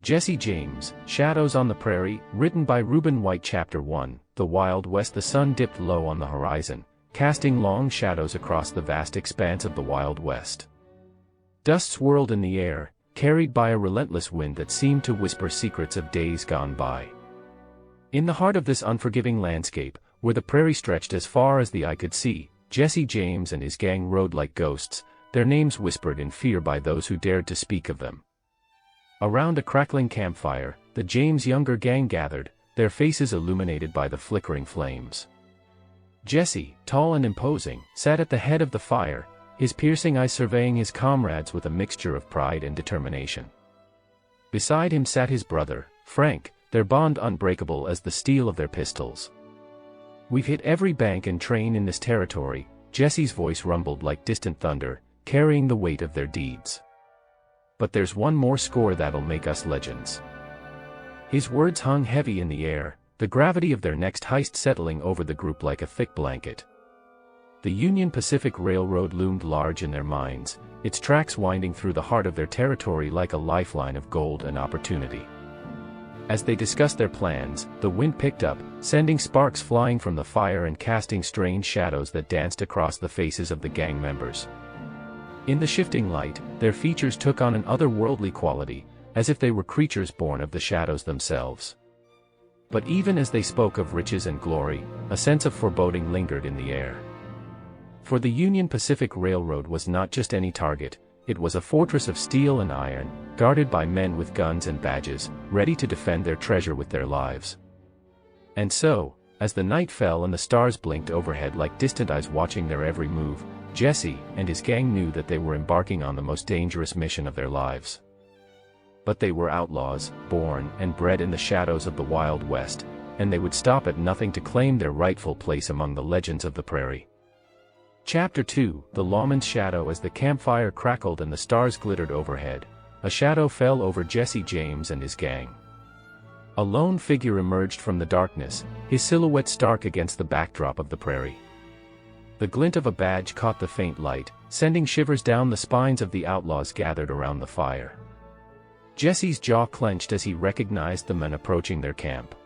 Jesse James, Shadows on the Prairie, written by Reuben White. Chapter 1, The Wild West. The sun dipped low on the horizon, casting long shadows across the vast expanse of the Wild West. Dust swirled in the air, carried by a relentless wind that seemed to whisper secrets of days gone by. In the heart of this unforgiving landscape, where the prairie stretched as far as the eye could see, Jesse James and his gang rode like ghosts, their names whispered in fear by those who dared to speak of them. Around a crackling campfire, the James younger gang gathered, their faces illuminated by the flickering flames. Jesse, tall and imposing, sat at the head of the fire, his piercing eyes surveying his comrades with a mixture of pride and determination. Beside him sat his brother, Frank, their bond unbreakable as the steel of their pistols. "We've hit every bank and train in this territory," Jesse's voice rumbled like distant thunder, carrying the weight of their deeds. "But there's one more score that'll make us legends." His words hung heavy in the air, the gravity of their next heist settling over the group like a thick blanket. The Union Pacific Railroad loomed large in their minds, its tracks winding through the heart of their territory like a lifeline of gold and opportunity. As they discussed their plans, the wind picked up, sending sparks flying from the fire and casting strange shadows that danced across the faces of the gang members. In the shifting light, their features took on an otherworldly quality, as if they were creatures born of the shadows themselves. But even as they spoke of riches and glory, a sense of foreboding lingered in the air. For the Union Pacific Railroad was not just any target, it was a fortress of steel and iron, guarded by men with guns and badges, ready to defend their treasure with their lives. And so, as the night fell and the stars blinked overhead like distant eyes watching their every move, Jesse and his gang knew that they were embarking on the most dangerous mission of their lives. But they were outlaws, born and bred in the shadows of the Wild West, and they would stop at nothing to claim their rightful place among the legends of the prairie. Chapter 2, The Lawman's Shadow. As the campfire crackled and the stars glittered overhead, a shadow fell over Jesse James and his gang. A lone figure emerged from the darkness, his silhouette stark against the backdrop of the prairie. The glint of a badge caught the faint light, sending shivers down the spines of the outlaws gathered around the fire. Jesse's jaw clenched as he recognized the men approaching their camp.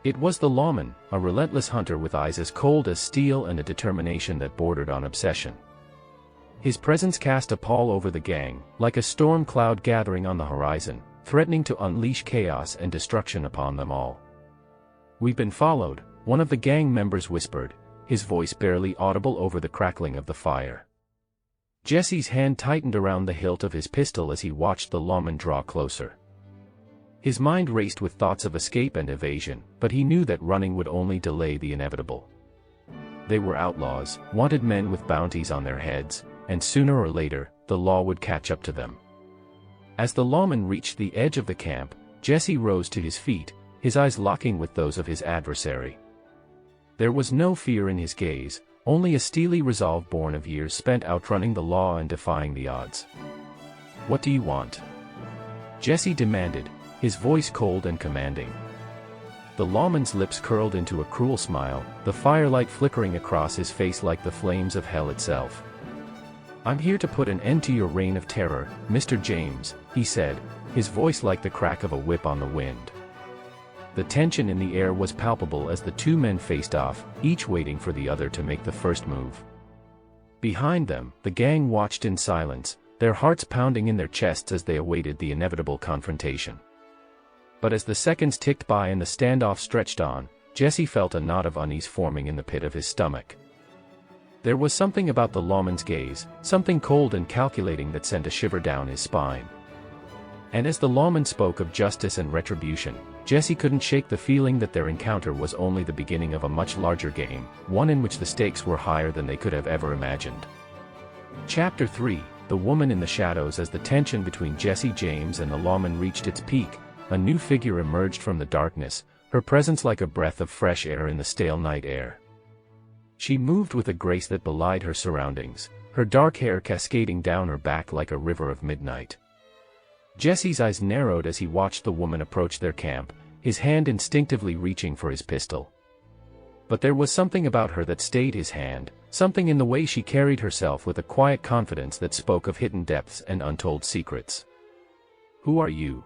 It was the lawman, a relentless hunter with eyes as cold as steel and a determination that bordered on obsession. His presence cast a pall over the gang, like a storm cloud gathering on the horizon, threatening to unleash chaos and destruction upon them all. "We've been followed," one of the gang members whispered, his voice barely audible over the crackling of the fire. Jesse's hand tightened around the hilt of his pistol as he watched the lawman draw closer. His mind raced with thoughts of escape and evasion, but he knew that running would only delay the inevitable. They were outlaws, wanted men with bounties on their heads, and sooner or later, the law would catch up to them. As the lawman reached the edge of the camp, Jesse rose to his feet, his eyes locking with those of his adversary. There was no fear in his gaze, only a steely resolve born of years spent outrunning the law and defying the odds. "What do you want?" Jesse demanded, his voice cold and commanding. The lawman's lips curled into a cruel smile, the firelight flickering across his face like the flames of hell itself. "I'm here to put an end to your reign of terror, Mr. James," he said, his voice like the crack of a whip on the wind. The tension in the air was palpable as the two men faced off, each waiting for the other to make the first move. Behind them, the gang watched in silence, their hearts pounding in their chests as they awaited the inevitable confrontation. But as the seconds ticked by and the standoff stretched on, Jesse felt a knot of unease forming in the pit of his stomach. There was something about the lawman's gaze, something cold and calculating that sent a shiver down his spine. And as the lawman spoke of justice and retribution, Jesse couldn't shake the feeling that their encounter was only the beginning of a much larger game, one in which the stakes were higher than they could have ever imagined. Chapter 3, The Woman in the Shadows. As the tension between Jesse James and the lawman reached its peak, a new figure emerged from the darkness, her presence like a breath of fresh air in the stale night air. She moved with a grace that belied her surroundings, her dark hair cascading down her back like a river of midnight. Jesse's eyes narrowed as he watched the woman approach their camp, his hand instinctively reaching for his pistol. But there was something about her that stayed his hand, something in the way she carried herself with a quiet confidence that spoke of hidden depths and untold secrets. "Who are you?"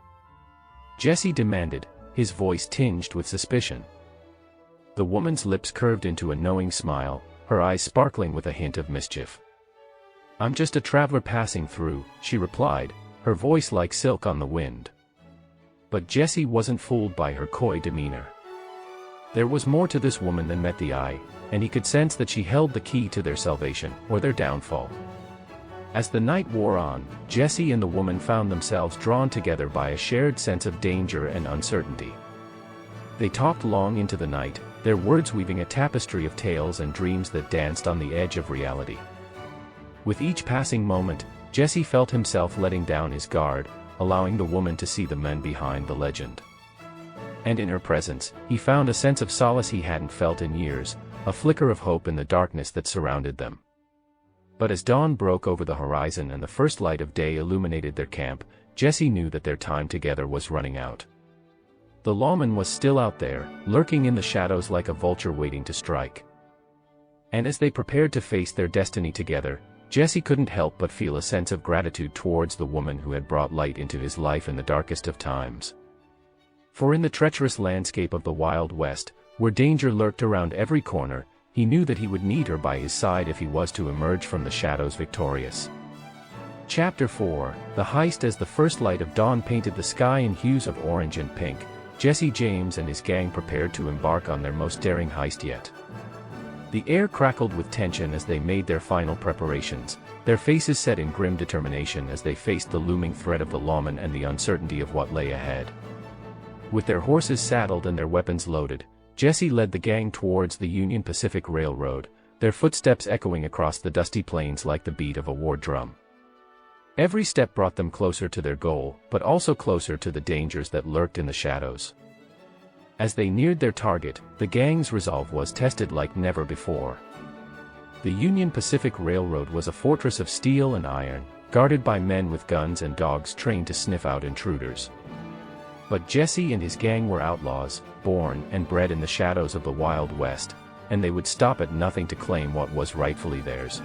Jesse demanded, his voice tinged with suspicion. The woman's lips curved into a knowing smile, her eyes sparkling with a hint of mischief. "I'm just a traveler passing through," she replied, her voice like silk on the wind. But Jesse wasn't fooled by her coy demeanor. There was more to this woman than met the eye, and he could sense that she held the key to their salvation, or their downfall. As the night wore on, Jesse and the woman found themselves drawn together by a shared sense of danger and uncertainty. They talked long into the night, their words weaving a tapestry of tales and dreams that danced on the edge of reality. With each passing moment, Jesse felt himself letting down his guard, allowing the woman to see the men behind the legend. And in her presence, he found a sense of solace he hadn't felt in years, a flicker of hope in the darkness that surrounded them. But as dawn broke over the horizon and the first light of day illuminated their camp, Jesse knew that their time together was running out. The lawman was still out there, lurking in the shadows like a vulture waiting to strike. And as they prepared to face their destiny together, Jesse couldn't help but feel a sense of gratitude towards the woman who had brought light into his life in the darkest of times. For in the treacherous landscape of the Wild West, where danger lurked around every corner, he knew that he would need her by his side if he was to emerge from the shadows victorious. Chapter 4, The Heist. As the first light of dawn painted the sky in hues of orange and pink, Jesse James and his gang prepared to embark on their most daring heist yet. The air crackled with tension as they made their final preparations, their faces set in grim determination as they faced the looming threat of the lawman and the uncertainty of what lay ahead. With their horses saddled and their weapons loaded, Jesse led the gang towards the Union Pacific Railroad, their footsteps echoing across the dusty plains like the beat of a war drum. Every step brought them closer to their goal, but also closer to the dangers that lurked in the shadows. As they neared their target, the gang's resolve was tested like never before. The Union Pacific Railroad was a fortress of steel and iron, guarded by men with guns and dogs trained to sniff out intruders. But Jesse and his gang were outlaws, born and bred in the shadows of the Wild West, and they would stop at nothing to claim what was rightfully theirs.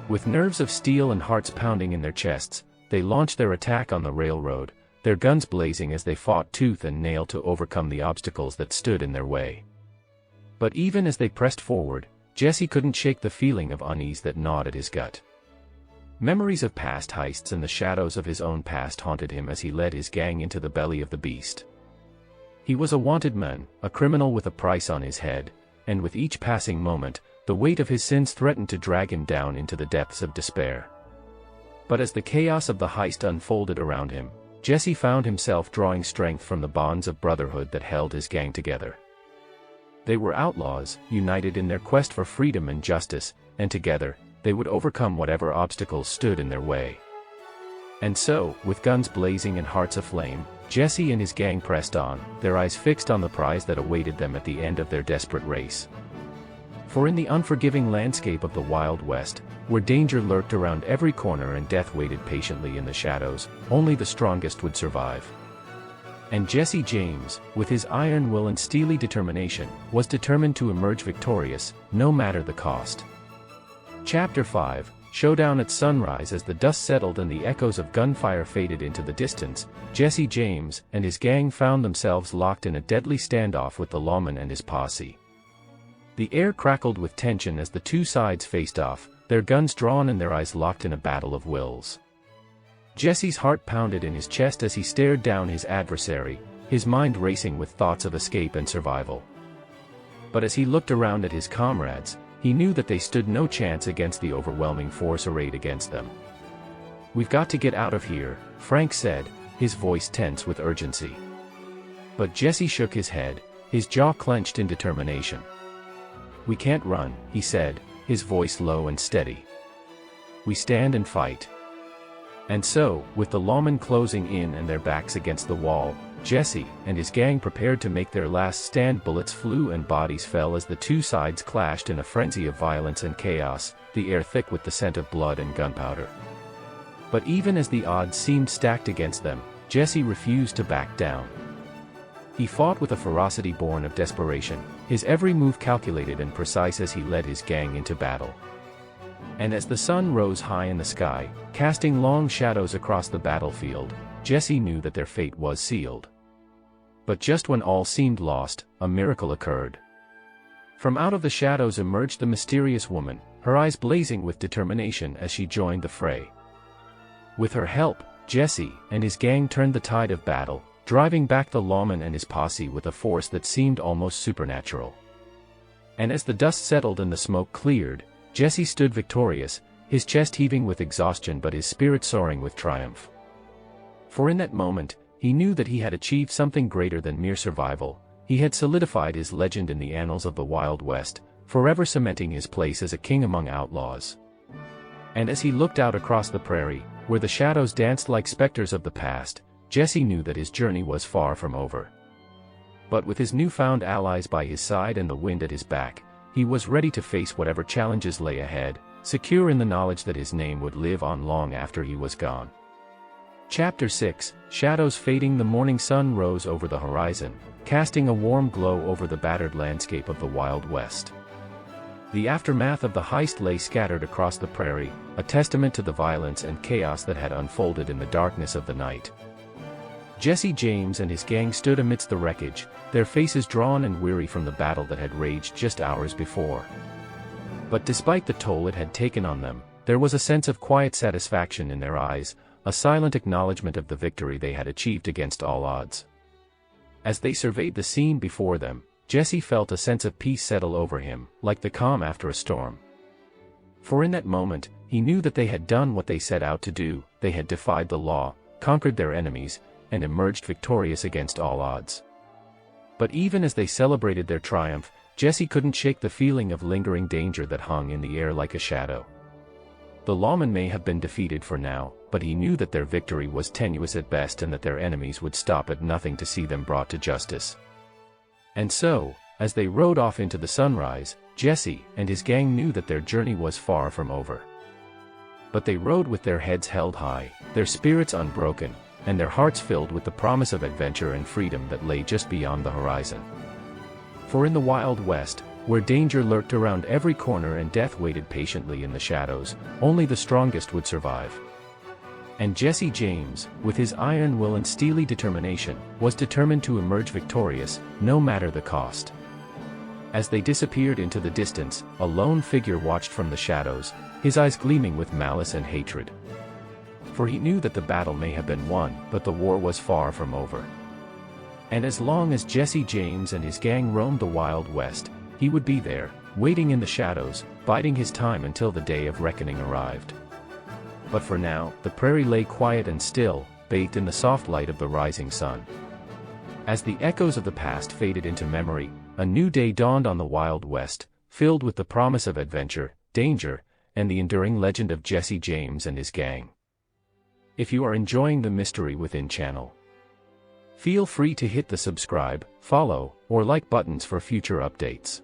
With nerves of steel and hearts pounding in their chests, they launched their attack on the railroad, their guns blazing as they fought tooth and nail to overcome the obstacles that stood in their way. But even as they pressed forward, Jesse couldn't shake the feeling of unease that gnawed at his gut. Memories of past heists and the shadows of his own past haunted him as he led his gang into the belly of the beast. He was a wanted man, a criminal with a price on his head, and with each passing moment, the weight of his sins threatened to drag him down into the depths of despair. But as the chaos of the heist unfolded around him, Jesse found himself drawing strength from the bonds of brotherhood that held his gang together. They were outlaws, united in their quest for freedom and justice, and together, they would overcome whatever obstacles stood in their way. And so, with guns blazing and hearts aflame, Jesse and his gang pressed on, their eyes fixed on the prize that awaited them at the end of their desperate race. For in the unforgiving landscape of the Wild West, where danger lurked around every corner and death waited patiently in the shadows, only the strongest would survive. And Jesse James, with his iron will and steely determination, was determined to emerge victorious, no matter the cost. Chapter 5, Showdown at sunrise. As the dust settled and the echoes of gunfire faded into the distance, Jesse James and his gang found themselves locked in a deadly standoff with the lawman and his posse. The air crackled with tension as the two sides faced off, their guns drawn and their eyes locked in a battle of wills. Jesse's heart pounded in his chest as he stared down his adversary, his mind racing with thoughts of escape and survival. But as he looked around at his comrades, he knew that they stood no chance against the overwhelming force arrayed against them. "We've got to get out of here," Frank said, his voice tense with urgency. But Jesse shook his head, his jaw clenched in determination. "We can't run," he said, his voice low and steady. "We stand and fight." And so, with the lawmen closing in and their backs against the wall, Jesse and his gang prepared to make their last stand. Bullets flew and bodies fell as the two sides clashed in a frenzy of violence and chaos, the air thick with the scent of blood and gunpowder. But even as the odds seemed stacked against them, Jesse refused to back down. He fought with a ferocity born of desperation, his every move calculated and precise as he led his gang into battle. And as the sun rose high in the sky, casting long shadows across the battlefield, Jesse knew that their fate was sealed. But just when all seemed lost, a miracle occurred. From out of the shadows emerged the mysterious woman, her eyes blazing with determination as she joined the fray. With her help, Jesse and his gang turned the tide of battle, driving back the lawman and his posse with a force that seemed almost supernatural. And as the dust settled and the smoke cleared, Jesse stood victorious, his chest heaving with exhaustion but his spirit soaring with triumph. For in that moment, he knew that he had achieved something greater than mere survival. He had solidified his legend in the annals of the Wild West, forever cementing his place as a king among outlaws. And as he looked out across the prairie, where the shadows danced like specters of the past, Jesse knew that his journey was far from over. But with his newfound allies by his side and the wind at his back, he was ready to face whatever challenges lay ahead, secure in the knowledge that his name would live on long after he was gone. Chapter 6, Shadows fading. The morning sun rose over the horizon, casting a warm glow over the battered landscape of the Wild West. The aftermath of the heist lay scattered across the prairie, a testament to the violence and chaos that had unfolded in the darkness of the night. Jesse James and his gang stood amidst the wreckage, their faces drawn and weary from the battle that had raged just hours before. But despite the toll it had taken on them, there was a sense of quiet satisfaction in their eyes, a silent acknowledgement of the victory they had achieved against all odds. As they surveyed the scene before them, Jesse felt a sense of peace settle over him, like the calm after a storm. For in that moment, he knew that they had done what they set out to do, they had defied the law, conquered their enemies, and emerged victorious against all odds. But even as they celebrated their triumph, Jesse couldn't shake the feeling of lingering danger that hung in the air like a shadow. The lawmen may have been defeated for now, but he knew that their victory was tenuous at best and that their enemies would stop at nothing to see them brought to justice. And so, as they rode off into the sunrise, Jesse and his gang knew that their journey was far from over. But they rode with their heads held high, their spirits unbroken, and their hearts filled with the promise of adventure and freedom that lay just beyond the horizon. For in the Wild West, where danger lurked around every corner and death waited patiently in the shadows, only the strongest would survive. And Jesse James, with his iron will and steely determination, was determined to emerge victorious, no matter the cost. As they disappeared into the distance, a lone figure watched from the shadows, his eyes gleaming with malice and hatred. For he knew that the battle may have been won, but the war was far from over. And as long as Jesse James and his gang roamed the Wild West, he would be there, waiting in the shadows, biding his time until the day of reckoning arrived. But for now, the prairie lay quiet and still, bathed in the soft light of the rising sun. As the echoes of the past faded into memory, a new day dawned on the Wild West, filled with the promise of adventure, danger, and the enduring legend of Jesse James and his gang. If you are enjoying the Mystery Within channel, feel free to hit the subscribe, follow, or like buttons for future updates.